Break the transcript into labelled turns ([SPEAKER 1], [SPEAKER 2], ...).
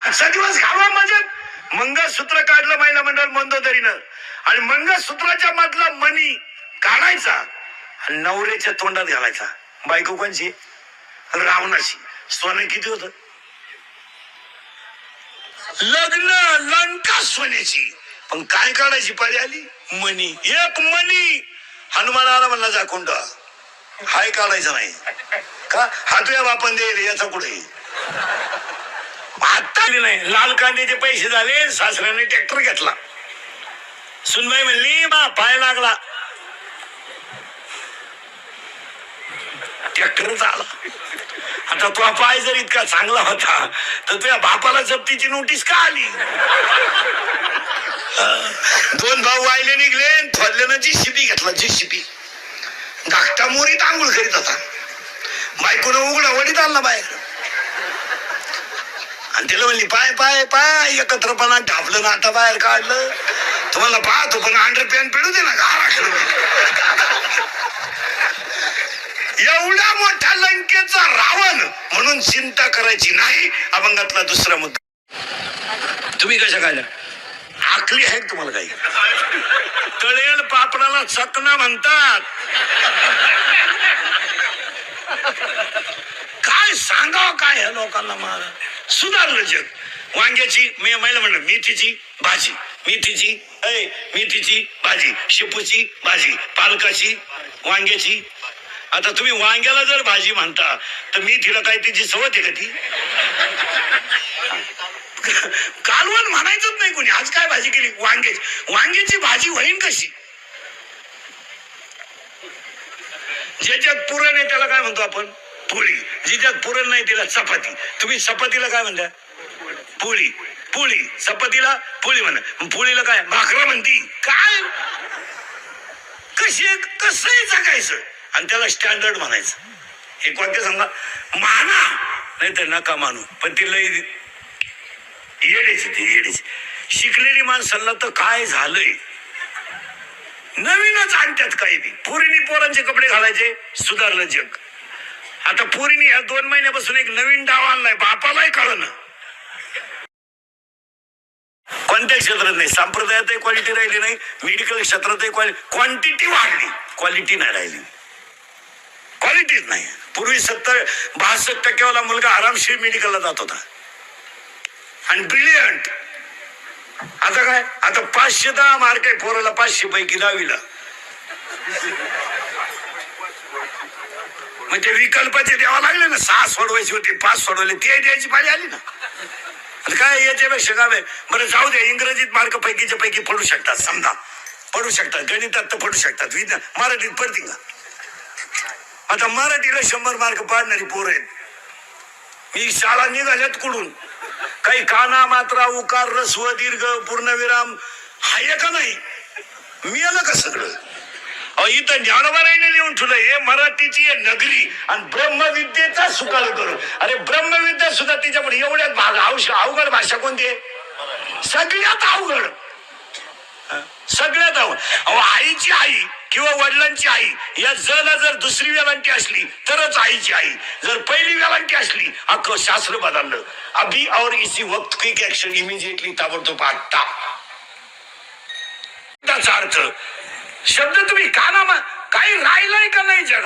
[SPEAKER 1] आजचा दिवस घालवा मजेत. मंगळसूत्र काढलं महिला मंडळ मंदोदरीनं आणि मंगळसूत्राच्या मधला मणी काढायचा आणि नवऱ्याच्या तोंडात घालायचा. बायको कोणची? रावणाची. सोनं किती होत? लग्न लंका सोन्याची. पण काय काढायची पाळी आली? मणी. एक मणी हनुमानाला म्हणला जा कोंड हाय काढायचा नाही का? हा तुझ्या बापान देईल याचा कुठे आता नाही. लाल कांद्याचे पैसे झाले. सासऱ्याने ट्रॅक्टर घेतला. सुनबाई म्हणली बा पाय लागला. ट्रॅक्टरच आला. आता तो पाय जर इतका चांगला होता तर तुझ्या बापाला जप्तीची नोटीस का आली? दोन भाऊ वायले निघले. थोरल्यानं जीसीबी घेतला. जीसीबी धाकटा मोरीत आंघोळ करीत होता. बायकोनं उघडा वडीत आणला बाहेर आणि त्याला म्हणली पाय पाय पाय एकत्रपणा ढापलं ना आता बाहेर काढलं. तुम्हाला पाहतो पण अंडरपॅन्ट पिळू दे ना गारा. एवढा मोठा लंकेचा रावण म्हणून चिंता करायची नाही. अभंगातला दुसरा मुद्दा. तुम्ही कशा काय आखली आहे तुम्हाला काही? तळेल पापडाला चकना म्हणतात. काय सांगावं काय ह्या लोकांना? मला सुधारलं जग. वांग्याची महिला म्हणलं मेथीची भाजी, मेथीची मेथीची भाजी, शेपूची भाजी, पालकाची, वांग्याची. आता तुम्ही वांग्याला जर भाजी म्हणता तर मेथीला काय तिची सवत आहे का ती? कालवण म्हणायचंच नाही कोणी. आज काय भाजी केली? वांग्याची. वांग्याची भाजी होईन कशी? ज्याच्यात पुरण आहे त्याला काय म्हणतो आपण? पोळी. जिच्यात पुरण नाही तिला चपाती. तुम्ही चपातीला काय म्हणता? पोळी. पोळी. चपातीला पोळी म्हणा. पोळीला काय? भाकरा म्हणती. काय कशी कसंही जगायचं आणि त्याला स्टँडर्ड म्हणायचं. एक वाक्य सांगा माना नाही तर नका मानू. पण ती लई येडेची. ती येडेची. शिकलेली माणसांना तर काय झालंय नवीनच आणतात काही बी. पोरीनी पोरांचे कपडे घालायचे. सुधारलं जग. आता पोरीनी ह्या 2 महिन्यापासून एक नवीन डाव आणलाय. बापालाही कळलं. कोणत्या क्षेत्रात नाही. संप्रदायातही क्वालिटी राहिली नाही. मेडिकल क्षेत्रातही क्वांटिटी वाढली. क्वालिटी नाही राहिली. क्वालिटीच नाही. पूर्वी 62% मुलगा आरामशीर मेडिकलला जात होता आणि ब्रिलियंट. आता काय? आता 510 मार्क आहे पोराला 500 पैकी 10वीला. मग ते विकल्पाचे द्यावा लागले ना. 6 सोडवायची होती 5 सोडवले. ते द्यायची पाळी आली ना. काय याच्यापेक्षा काय आहे? बरं जाऊ दे. इंग्रजीत मार्क पैकीच्या पैकी पडू शकतात. समजा पडू शकतात. गणितात तर पडू शकतात. मराठीत पडतील का? आता मराठीला 100 मार्क पाडणारी पोरं आहेत. मी शाळा निघाल्यात कुठून? काही काना मात्रा उकार रस्व दीर्घ पूर्णविराम हाय का नाही? मी आलं का सगळं? इथं ज्ञानोबारायने लिहून ठेवलं हे मराठीची नगरी आणि ब्रह्मविद्येचा सुकाळ करू. अरे ब्रह्मविद्या सुद्धा तिच्यापुढे एवढ्यात भाग. अवघड भाषा कोणती आहे? सगळ्यात अवघड. सगळ्यात अवघड. आईची आई किंवा वडिलांची आई या जला जर दुसरी वेलांटी असली तरच आईची आई. जर पहिली वेलांटी असली अख्खं शास्त्र बदललं. अभी और इसी वक्त क्विक ऍक्शन इमिजिएटली ताबडतोब आत्ता. त्याचा अर्थ शब्द तुम्ही काना काही राहिलाय का नाही जग?